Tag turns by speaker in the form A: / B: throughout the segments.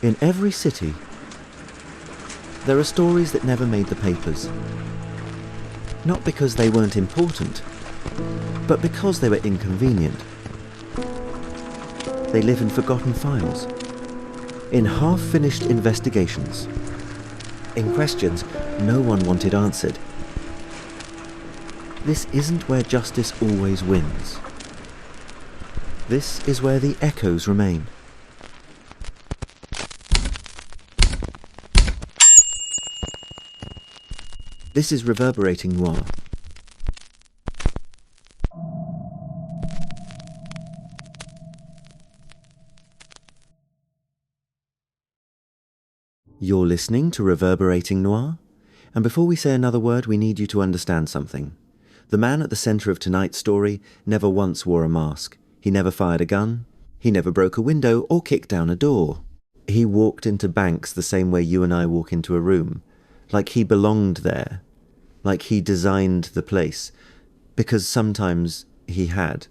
A: In every city, there are stories that never made the papers. Not because they weren't important, but because they were inconvenient. They live in forgotten files, in half-finished investigations, in questions no one wanted answered. This isn't where justice always wins. This is where the echoes remain. This is Reverberating Noir. You're listening to Reverberating Noir, and before we say another word, we need you to understand something. The man at the centre of tonight's story never once wore a mask. He never fired a gun. He never broke a window or kicked down a door. He walked into banks the same way you and I walk into a room, like he belonged there, like he designed the place, because sometimes he had.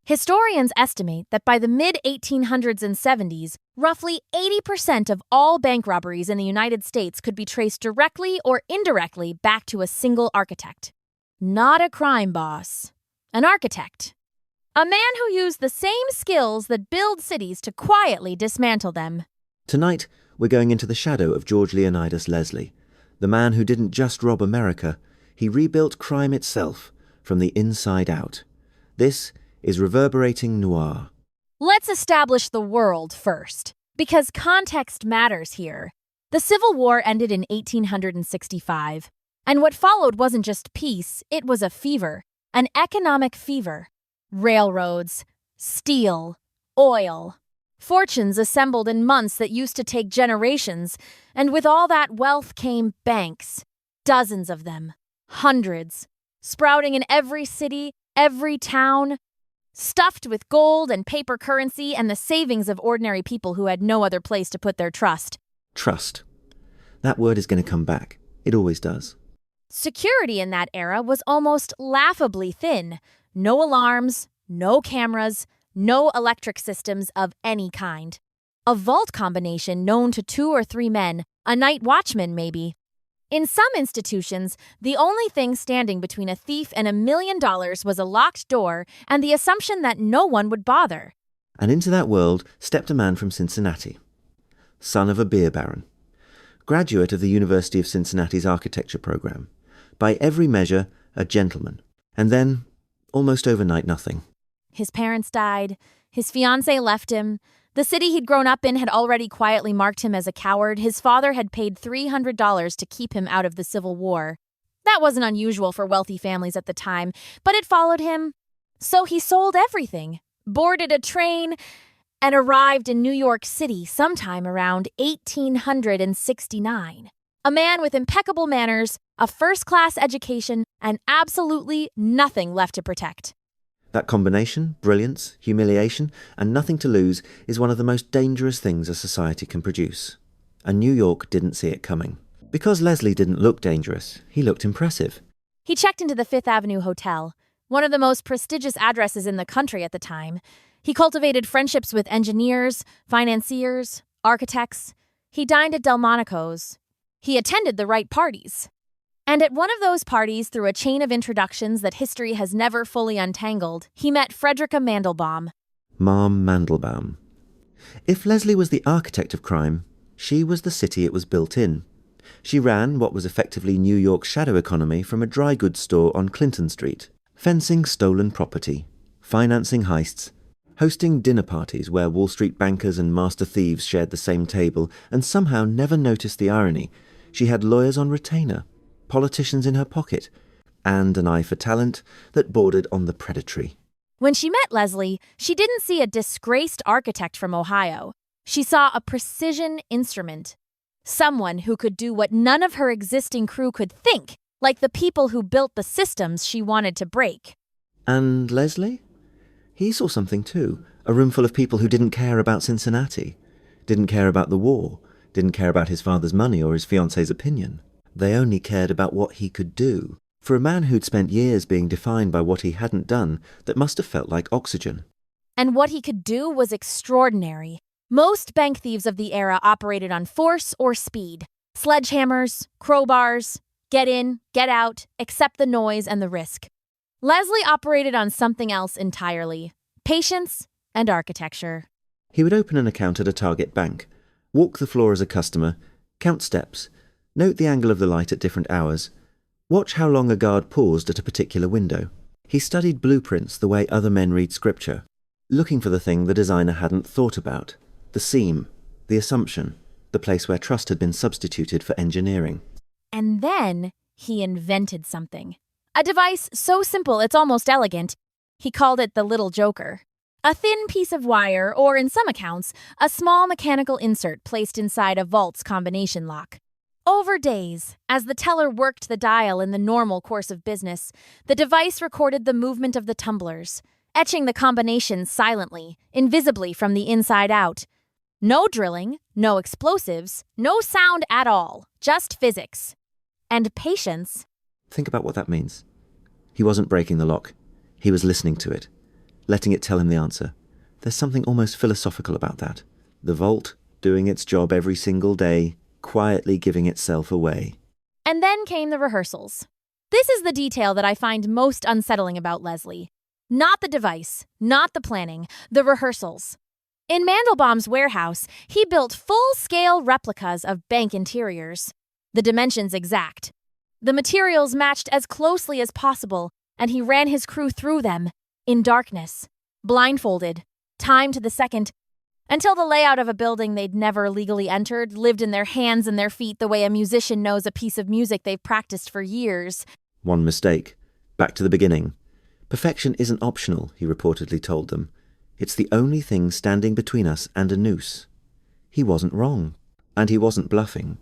B: Historians estimate that by the mid-1800s and 70s, roughly 80% of all bank robberies in the United States could be traced directly or indirectly back to a single architect. Not a crime boss, an architect. A man who used the same skills that build cities to quietly dismantle them.
A: Tonight, we're going into the shadow of George Leonidas Leslie, the man who didn't just rob America, he rebuilt crime itself from the inside out. This is Reverberating Noir.
B: Let's establish the world first, because context matters here. The Civil War ended in 1865, and what followed wasn't just peace, it was a fever, an economic fever. Railroads, steel, oil. Fortunes assembled in months that used to take generations, and with all that wealth came banks. Dozens of them, hundreds, sprouting in every city, every town, stuffed with gold and paper currency and the savings of ordinary people who had no other place to put their trust.
A: Trust. That word is going to come back. It always does.
B: Security in that era was almost laughably thin. No alarms, no cameras, no electric systems of any kind. A vault combination known to 2 or 3 men, a night watchman maybe. In some institutions, the only thing standing between a thief and $1 million was a locked door and the assumption that no one would bother.
A: And into that world stepped a man from Cincinnati, son of a beer baron, graduate of the University of Cincinnati's architecture program. By every measure, a gentleman. And then, almost overnight, nothing.
B: His parents died. His fiancée left him. The city he'd grown up in had already quietly marked him as a coward. His father had paid $300 to keep him out of the Civil War. That wasn't unusual for wealthy families at the time, but it followed him. So he sold everything, boarded a train, and arrived in New York City sometime around 1869. A man with impeccable manners, a first-class education, and absolutely nothing left to protect.
A: That combination, brilliance, humiliation, and nothing to lose, is one of the most dangerous things a society can produce. And New York didn't see it coming. Because Leslie didn't look dangerous, he looked impressive.
B: He checked into the Fifth Avenue Hotel, one of the most prestigious addresses in the country at the time. He cultivated friendships with engineers, financiers, architects. He dined at Delmonico's. He attended the right parties. And at one of those parties, through a chain of introductions that history has never fully untangled, he met Frederica Mandelbaum.
A: Marm Mandelbaum. If Leslie was the architect of crime, she was the city it was built in. She ran what was effectively New York's shadow economy from a dry goods store on Clinton Street, fencing stolen property, financing heists, hosting dinner parties where Wall Street bankers and master thieves shared the same table and somehow never noticed the irony. She had lawyers on retainer, politicians in her pocket, and an eye for talent that bordered on the predatory.
B: When she met Leslie, she didn't see a disgraced architect from Ohio. She saw a precision instrument. Someone who could do what none of her existing crew could think, like the people who built the systems she wanted to break.
A: And Leslie? He saw something too. A room full of people who didn't care about Cincinnati, didn't care about the war, didn't care about his father's money or his fiancée's opinion. They only cared about what he could do. For a man who'd spent years being defined by what he hadn't done, that must have felt like oxygen.
B: And what he could do was extraordinary. Most bank thieves of the era operated on force or speed. Sledgehammers, crowbars, get in, get out, accept the noise and the risk. Leslie operated on something else entirely: patience and architecture.
A: He would open an account at a target bank, walk the floor as a customer, count steps, note the angle of the light at different hours, watch how long a guard paused at a particular window. He studied blueprints the way other men read scripture, looking for the thing the designer hadn't thought about: the seam, the assumption, the place where trust had been substituted for engineering.
B: And then he invented something. A device so simple it's almost elegant. He called it the Little Joker. A thin piece of wire, or in some accounts, a small mechanical insert placed inside a vault's combination lock. Over days, as the teller worked the dial in the normal course of business, the device recorded the movement of the tumblers, etching the combinations silently, invisibly from the inside out. No drilling, no explosives, no sound at all, just physics. And patience.
A: Think about what that means. He wasn't breaking the lock. He was listening to it, letting it tell him the answer. There's something almost philosophical about that. The vault, doing its job every single day, quietly giving itself away.
B: And then came the rehearsals. This is the detail that I find most unsettling about Leslie. Not the device, not the planning, the rehearsals. In Mandelbaum's warehouse, he built full-scale replicas of bank interiors. The dimensions exact. The materials matched as closely as possible, and he ran his crew through them, in darkness, blindfolded, timed to the second, until the layout of a building they'd never legally entered lived in their hands and their feet the way a musician knows a piece of music they've practiced for years.
A: One mistake. Back to the beginning. Perfection isn't optional, he reportedly told them. It's the only thing standing between us and a noose. He wasn't wrong, and he wasn't bluffing.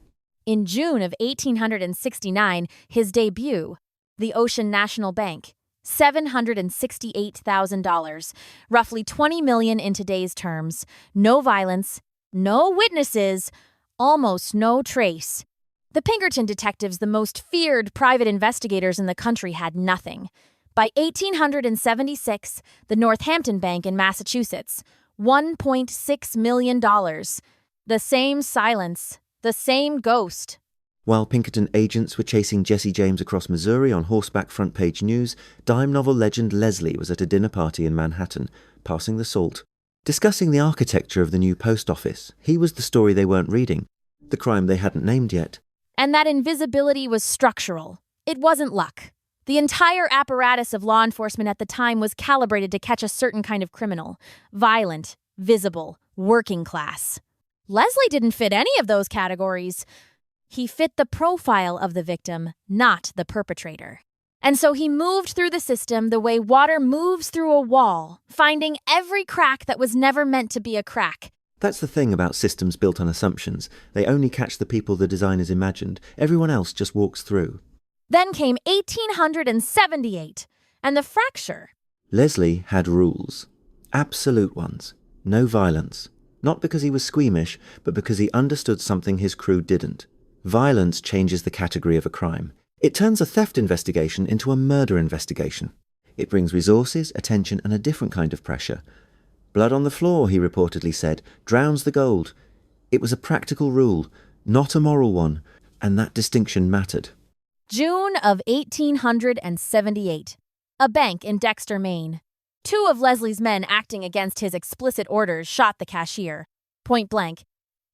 B: In June of 1869, his debut, the Ocean National Bank, $768,000, roughly $20 million in today's terms. No violence, no witnesses, almost no trace. The Pinkerton detectives, the most feared private investigators in the country, had nothing. By 1876, the Northampton Bank in Massachusetts, $1.6 million. The same silence, the same ghost.
A: While Pinkerton agents were chasing Jesse James across Missouri on horseback front-page news, dime novel legend Leslie was at a dinner party in Manhattan, passing the salt. Discussing the architecture of the new post office, he was the story they weren't reading, the crime they hadn't named yet.
B: And that invisibility was structural. It wasn't luck. The entire apparatus of law enforcement at the time was calibrated to catch a certain kind of criminal. Violent, visible, working class. Leslie didn't fit any of those categories. He fit the profile of the victim, not the perpetrator. And so he moved through the system the way water moves through a wall, finding every crack that was never meant to be a crack.
A: That's the thing about systems built on assumptions. They only catch the people the designers imagined. Everyone else just walks through.
B: Then came 1878, and the fracture.
A: Leslie had rules. Absolute ones. No violence. Not because he was squeamish, but because he understood something his crew didn't. Violence changes the category of a crime. It turns a theft investigation into a murder investigation. It brings resources, attention, and a different kind of pressure. Blood on the floor, he reportedly said, drowns the gold. It was a practical rule, not a moral one, and that distinction mattered.
B: June of 1878. A bank in Dexter, Maine. 2 of Leslie's men acting against his explicit orders shot the cashier, point blank.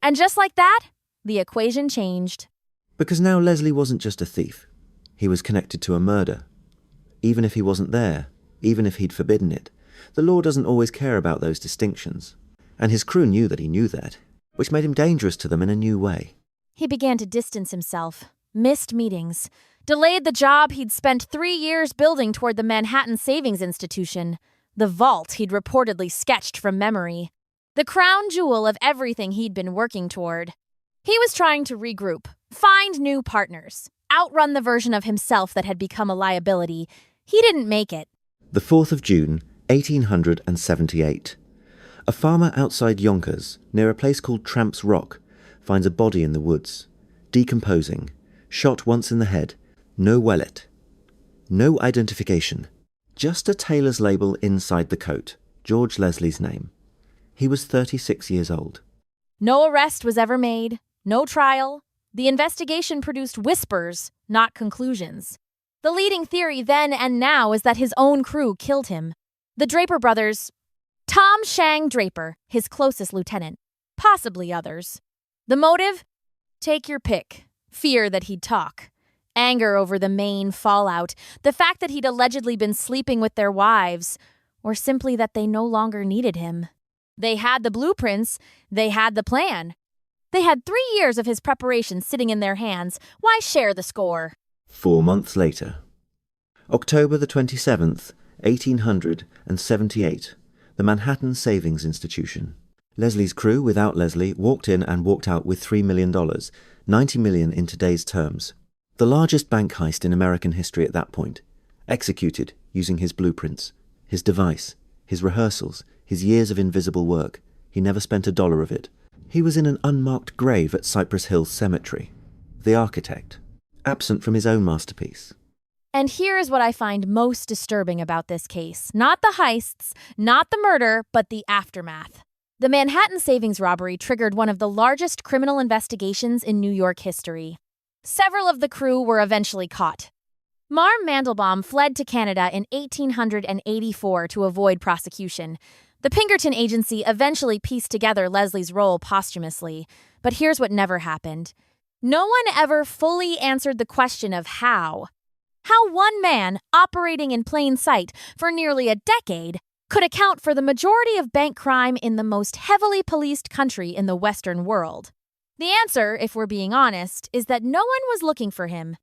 B: And just like that, the equation changed.
A: Because now Leslie wasn't just a thief. He was connected to a murder. Even if he wasn't there, even if he'd forbidden it, the law doesn't always care about those distinctions. And his crew knew that he knew that, which made him dangerous to them in a new way.
B: He began to distance himself, missed meetings, delayed the job he'd spent 3 years building toward the Manhattan Savings Institution, the vault he'd reportedly sketched from memory, the crown jewel of everything he'd been working toward. He was trying to regroup, find new partners, outrun the version of himself that had become a liability. He didn't make it.
A: The 4th of June, 1878. A farmer outside Yonkers, near a place called Tramp's Rock, finds a body in the woods, decomposing, shot once in the head, no wallet, no identification, just a tailor's label inside the coat, George Leslie's name. He was 36 years old.
B: No arrest was ever made, no trial. The investigation produced whispers, not conclusions. The leading theory then and now is that his own crew killed him. The Draper brothers, Tom Shang Draper, his closest lieutenant, possibly others. The motive? Take your pick. Fear that he'd talk. Anger over the Maine fallout. The fact that he'd allegedly been sleeping with their wives. Or simply that they no longer needed him. They had the blueprints. They had the plan. They had 3 years of his preparation sitting in their hands. Why share the score?
A: 4 months later. October the 27th, 1878. The Manhattan Savings Institution. Leslie's crew, without Leslie, walked in and walked out with $3 million, $90 million in today's terms. The largest bank heist in American history at that point. Executed using his blueprints, his device, his rehearsals, his years of invisible work. He never spent a dollar of it. He was in an unmarked grave at Cypress Hills Cemetery. The architect, absent from his own masterpiece.
B: And here is what I find most disturbing about this case. Not the heists, not the murder, but the aftermath. The Manhattan Savings robbery triggered one of the largest criminal investigations in New York history. Several of the crew were eventually caught. Marm Mandelbaum fled to Canada in 1884 to avoid prosecution. The Pinkerton Agency eventually pieced together Leslie's role posthumously. But here's what never happened. No one ever fully answered the question of how. How one man, operating in plain sight for nearly a decade, could account for the majority of bank crime in the most heavily policed country in the Western world. The answer, if we're being honest, is that no one was looking for him.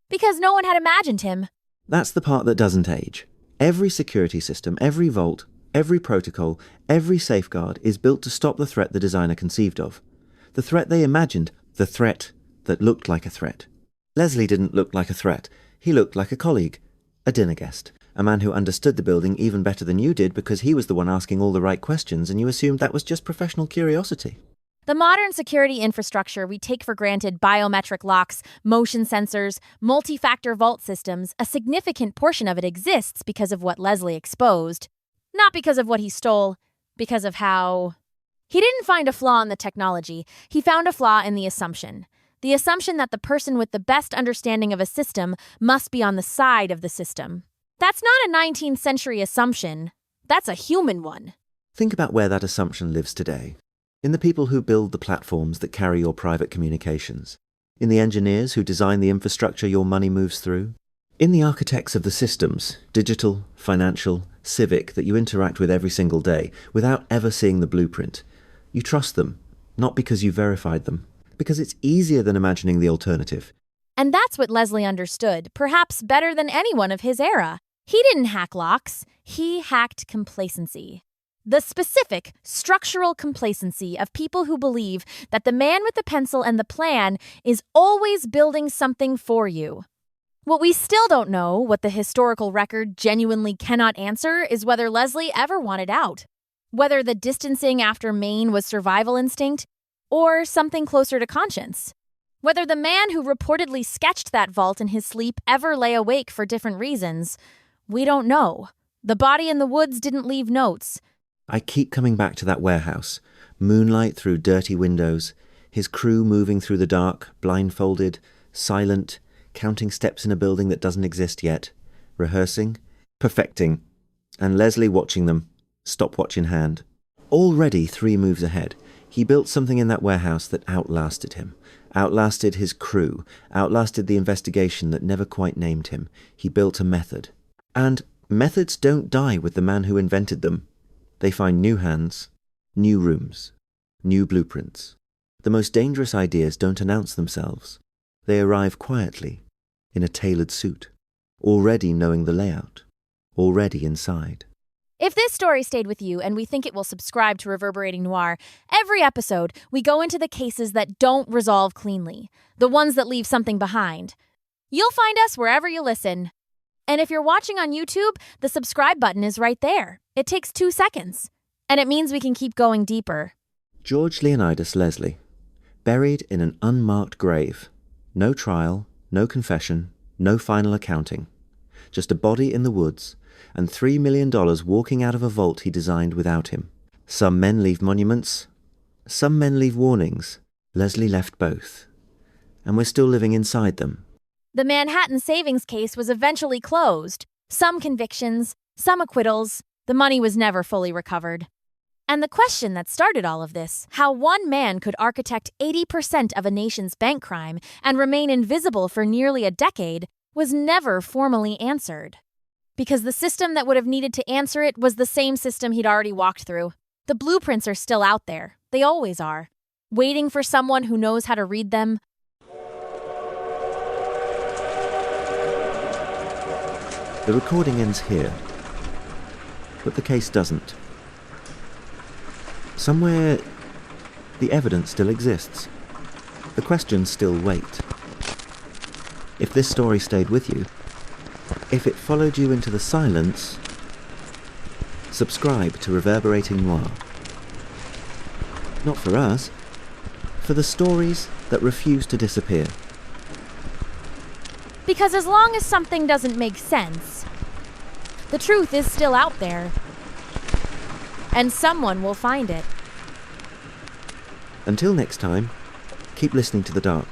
B: Because no one had imagined him.
A: That's the part that doesn't age. Every security system, every vault, every protocol, every safeguard is built to stop the threat the designer conceived of. The threat they imagined, the threat that looked like a threat. Leslie didn't look like a threat. He looked like a colleague, a dinner guest, a man who understood the building even better than you did because he was the one asking all the right questions and you assumed that was just professional curiosity.
B: The modern security infrastructure we take for granted, biometric locks, motion sensors, multi-factor vault systems, a significant portion of it exists because of what Leslie exposed. Not because of what he stole, because of how... He didn't find a flaw in the technology, he found a flaw in the assumption. The assumption that the person with the best understanding of a system must be on the side of the system. That's not a 19th century assumption. That's a human one.
A: Think about where that assumption lives today. In the people who build the platforms that carry your private communications. In the engineers who design the infrastructure your money moves through. In the architects of the systems, digital, financial, civic, that you interact with every single day without ever seeing the blueprint. You trust them, not because you verified them. Because it's easier than imagining the alternative.
B: And that's what Leslie understood, perhaps better than anyone of his era. He didn't hack locks, he hacked complacency. The specific, structural complacency of people who believe that the man with the pencil and the plan is always building something for you. What we still don't know, what the historical record genuinely cannot answer, is whether Leslie ever wanted out. Whether the distancing after Maine was survival instinct, or something closer to conscience. Whether the man who reportedly sketched that vault in his sleep ever lay awake for different reasons, we don't know. The body in the woods didn't leave notes.
A: I keep coming back to that warehouse. Moonlight through dirty windows, his crew moving through the dark, blindfolded, silent, counting steps in a building that doesn't exist yet, rehearsing, perfecting, and Leslie watching them, stopwatch in hand. Already 3 moves ahead. He built something in that warehouse that outlasted him, outlasted his crew, outlasted the investigation that never quite named him. He built a method. And methods don't die with the man who invented them. They find new hands, new rooms, new blueprints. The most dangerous ideas don't announce themselves. They arrive quietly, in a tailored suit, already knowing the layout, already inside.
B: If this story stayed with you and we think it will subscribe to Reverberating Noir, every episode we go into the cases that don't resolve cleanly, the ones that leave something behind. You'll find us wherever you listen. And if you're watching on YouTube, the subscribe button is right there. It takes 2 seconds. And it means we can keep going deeper.
A: George Leonidas Leslie, buried in an unmarked grave. No trial, no confession, no final accounting. Just a body in the woods, and $3 million walking out of a vault he designed without him. Some men leave monuments, Some men leave warnings. Leslie left both. And we're still living inside them.
B: The Manhattan savings case was eventually closed. Some convictions, some acquittals. The money was never fully recovered. And the question that started all of this, how one man could architect 80% of a nation's bank crime and remain invisible for nearly a decade, was never formally answered. Because the system that would have needed to answer it was the same system he'd already walked through. The blueprints are still out there. They always are. Waiting for someone who knows how to read them.
A: The recording ends here. But the case doesn't. Somewhere, the evidence still exists. The questions still wait. If this story stayed with you, if it followed you into the silence, subscribe to Reverberating Noir. Not for us, for the stories that refuse to disappear.
B: Because as long as something doesn't make sense, the truth is still out there. And someone will find it.
A: Until next time, keep listening to the dark.